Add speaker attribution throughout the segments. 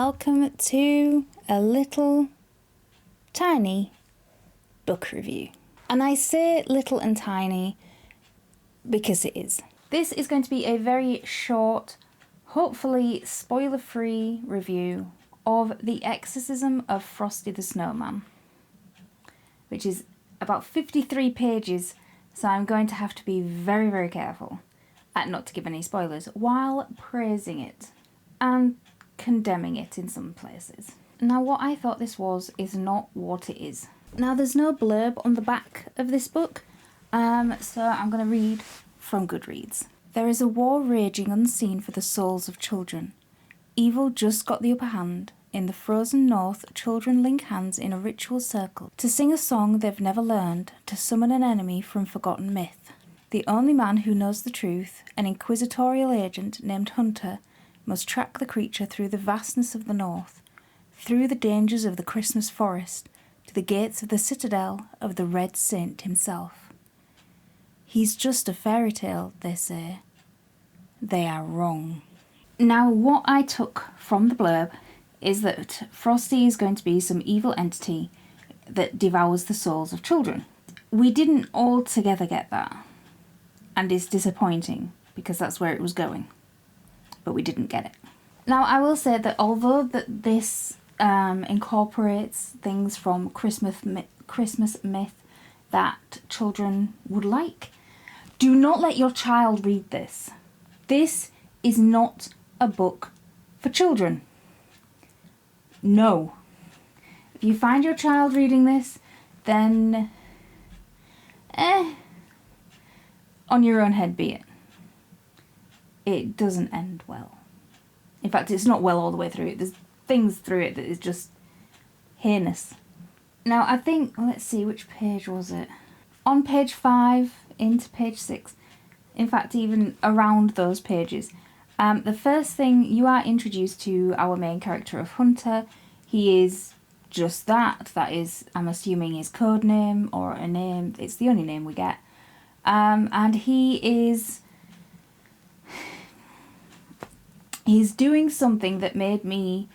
Speaker 1: welcome to a little tiny book review. And I say little and tiny because it is. This is going to be a very short, hopefully spoiler-free review of The Exorcism of Frosty the Snowman, which is about 53 pages, so I'm going to have to be very, very careful not to give any spoilers while praising it and condemning it in some places. Now, what I thought this was is not what it is. Now, there's no blurb on the back of this book, so I'm going to read from Goodreads. There is a war raging unseen for the souls of children. Evil just got the upper hand. In the frozen north, children link hands in a ritual circle to sing a song they've never learned, to summon an enemy from forgotten myth. The only man who knows the truth, an inquisitorial agent named Hunter, must track the creature through the vastness of the north, through the dangers of the Christmas forest, to the gates of the citadel of the Red Saint himself. He's just a fairy tale, they say. They are wrong. Now, what I took from the blurb is that Frosty is going to be some evil entity that devours the souls of children. We didn't altogether get that, and it's disappointing because that's where it was going, but we didn't get it. Now, I will say that although this incorporates things from Christmas myth that children would like, do not let your child read this. This is not a book for children. No. If you find your child reading this, then on your own head be it. It doesn't end well. In fact, it's not well all the way through it. There's things through it that is just heinous. Now, I think, let's see, which page was it? On page 5 into page 6. In fact, even around those pages. The first thing, you are introduced to our main character of Hunter. He is just that. That is, I'm assuming, his code name or a name. It's the only name we get. And he's doing something that made me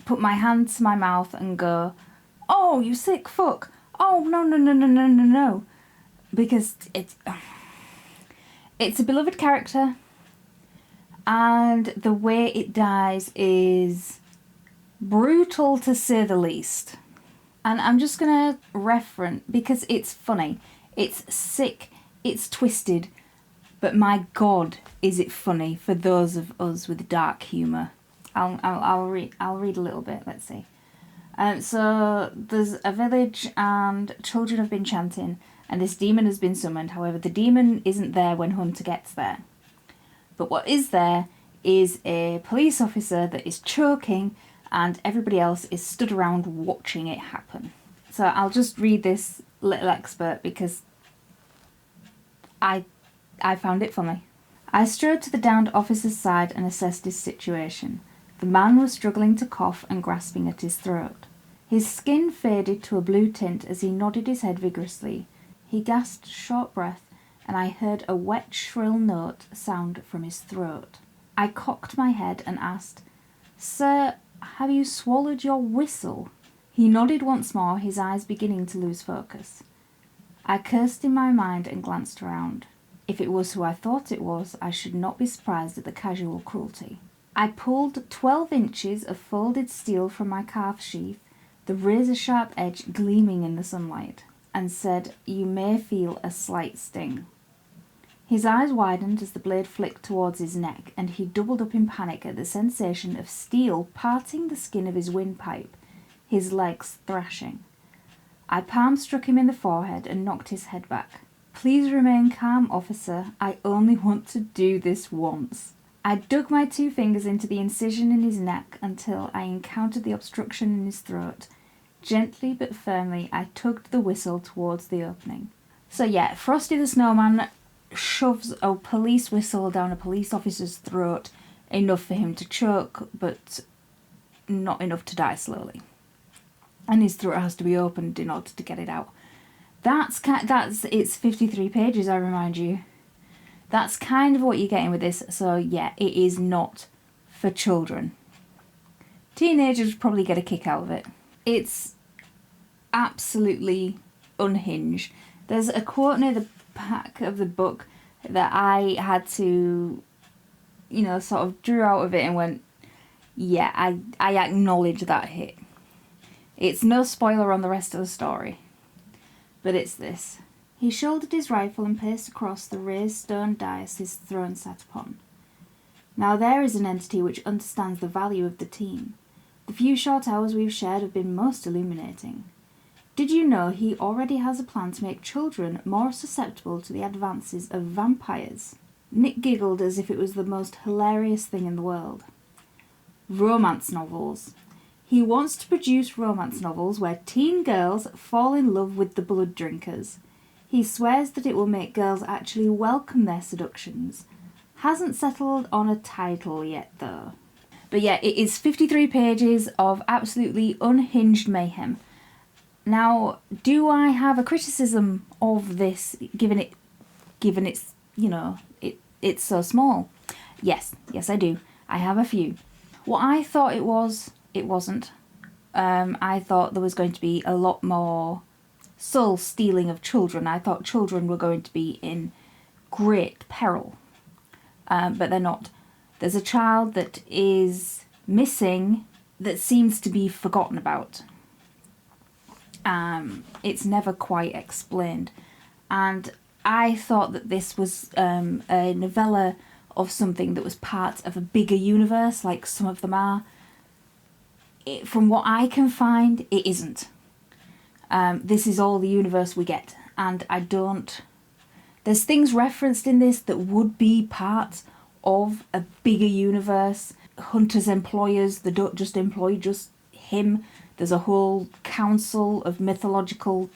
Speaker 1: put my hand to my mouth and go, "Oh, you sick fuck. Oh, no. Because it's a beloved character, and the way it dies is brutal to say the least. And I'm just going to reference, because it's funny, it's sick, it's twisted, but my God, is it funny for those of us with dark humour. I'll read a little bit, let's see. So there's a village and children have been chanting and this demon has been summoned. However, the demon isn't there when Hunter gets there. But what is there is a police officer that is choking and everybody else is stood around watching it happen. So I'll just read this little excerpt because I found it funny. I strode to the downed officer's side and assessed his situation. The man was struggling to cough and grasping at his throat. His skin faded to a blue tint as he nodded his head vigorously. He gasped a short breath, and I heard a wet, shrill note sound from his throat. I cocked my head and asked, "Sir, have you swallowed your whistle?" He nodded once more, his eyes beginning to lose focus. I cursed in my mind and glanced around. If it was who I thought it was, I should not be surprised at the casual cruelty. I pulled 12 inches of folded steel from my calf sheath, the razor-sharp edge gleaming in the sunlight, and said, "You may feel a slight sting." His eyes widened as the blade flicked towards his neck, and he doubled up in panic at the sensation of steel parting the skin of his windpipe, his legs thrashing. I palm-struck him in the forehead and knocked his head back. "Please remain calm, officer. I only want to do this once." I dug my 2 fingers into the incision in his neck until I encountered the obstruction in his throat. Gently but firmly, I tugged the whistle towards the opening. So yeah, Frosty the Snowman shoves a police whistle down a police officer's throat, enough for him to choke, but not enough to die slowly. And his throat has to be opened in order to get it out. It's 53 pages, I remind you. That's kind of what you're getting with this. So yeah, it is not for children. Teenagers would probably get a kick out of it. It's absolutely unhinged. There's a quote near the back of the book that I had to, sort of drew out of it and went, yeah, I acknowledge that hit. It's no spoiler on the rest of the story, but it's this. He shouldered his rifle and paced across the raised stone dais his throne sat upon. Now there is an entity which understands the value of the team. The few short hours we've shared have been most illuminating. Did you know he already has a plan to make children more susceptible to the advances of vampires? Nick giggled as if it was the most hilarious thing in the world. Romance novels. He wants to produce romance novels where teen girls fall in love with the blood drinkers. He swears that it will make girls actually welcome their seductions. Hasn't settled on a title yet, though. But yeah, it is 53 pages of absolutely unhinged mayhem. Now, do I have a criticism of this, given it's, it's so small? Yes, I do. I have a few. What I thought it was, it wasn't. I thought there was going to be a lot more soul stealing of children. I thought children were going to be in great peril. But they're not. There's a child that is missing that seems to be forgotten about. It's never quite explained. And I thought that this was a novella of something that was part of a bigger universe, like some of them are. From what I can find, it isn't. This is all the universe we get. And I don't... There's things referenced in this that would be part of a bigger universe. Hunter's employers, they don't just employ just him. There's a whole council of mythological,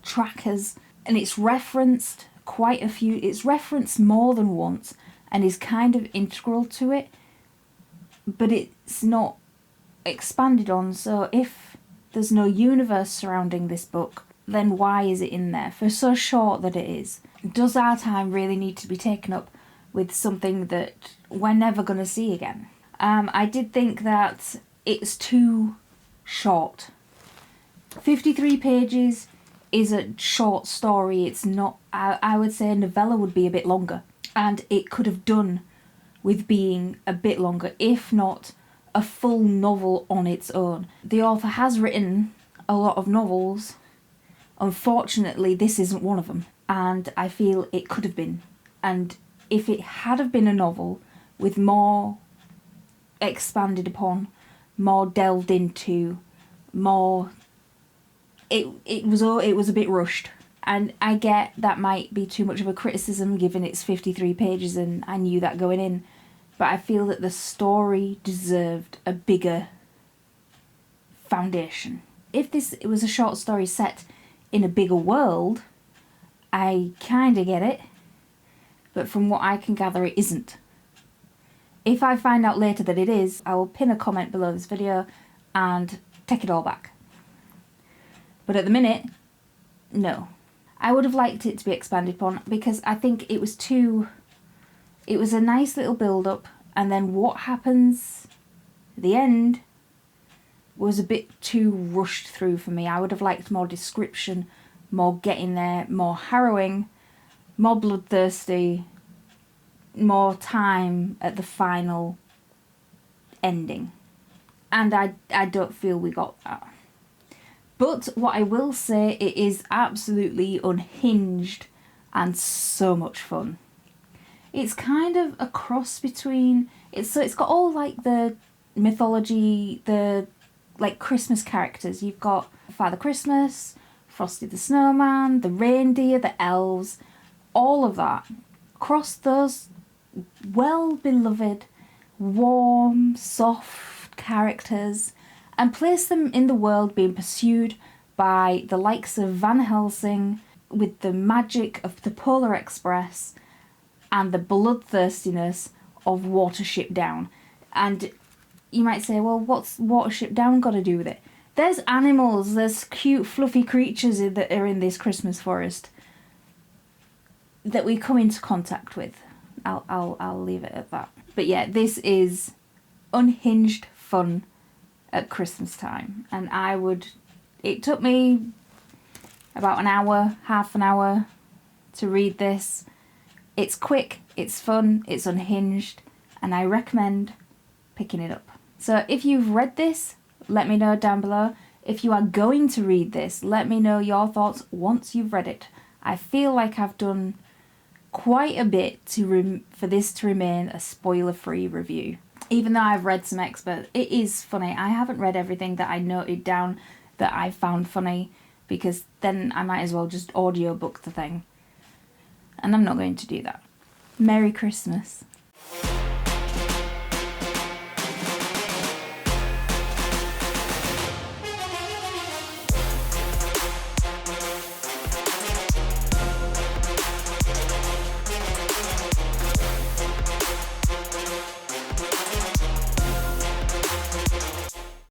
Speaker 1: trackers. And it's referenced it's referenced more than once and is kind of integral to it. But it's not expanded on. So if there's no universe surrounding this book, then why is it in there for so short that it is? Does our time really need to be taken up with something that we're never going to see again? I did think that it's too short. 53 pages is a short story. It's not... I would say a novella would be a bit longer. And it could have done with being a bit longer, if not a full novel on its own. The author has written a lot of novels. Unfortunately, this isn't one of them. And I feel it could have been. And if it had have been a novel with more expanded upon, more delved into, more... It was a bit rushed. And I get that might be too much of a criticism given it's 53 pages and I knew that going in. But I feel that the story deserved a bigger foundation. If it was a short story set in a bigger world, I kind of get it. But from what I can gather, it isn't. If I find out later that it is, I will pin a comment below this video and take it all back. But at the minute, no. I would have liked it to be expanded upon because I think it was a nice little build-up, and then what happens at the end was a bit too rushed through for me. I would have liked more description, more getting there, more harrowing, more bloodthirsty, more time at the final ending. And I don't feel we got that. But what I will say, it is absolutely unhinged and so much fun. It's kind of a cross between... It's got all like the mythology, the like Christmas characters. You've got Father Christmas, Frosty the Snowman, the reindeer, the elves, all of that. Across those well-beloved, warm, soft characters and place them in the world being pursued by the likes of Van Helsing with the magic of the Polar Express and the bloodthirstiness of Watership Down. And you might say, well, what's Watership Down got to do with it? There's animals, there's cute fluffy creatures that are in this Christmas forest that we come into contact with. I'll leave it at that. But yeah, this is unhinged fun at Christmas time. And it took me about an hour, half an hour to read this. It's quick, it's fun, it's unhinged, and I recommend picking it up. So if you've read this, let me know down below. If you are going to read this, let me know your thoughts once you've read it. I feel like I've done quite a bit for this to remain a spoiler-free review. Even though I've read some experts, it is funny. I haven't read everything that I noted down that I found funny, because then I might as well just audiobook the thing. And I'm not going to do that. Merry Christmas.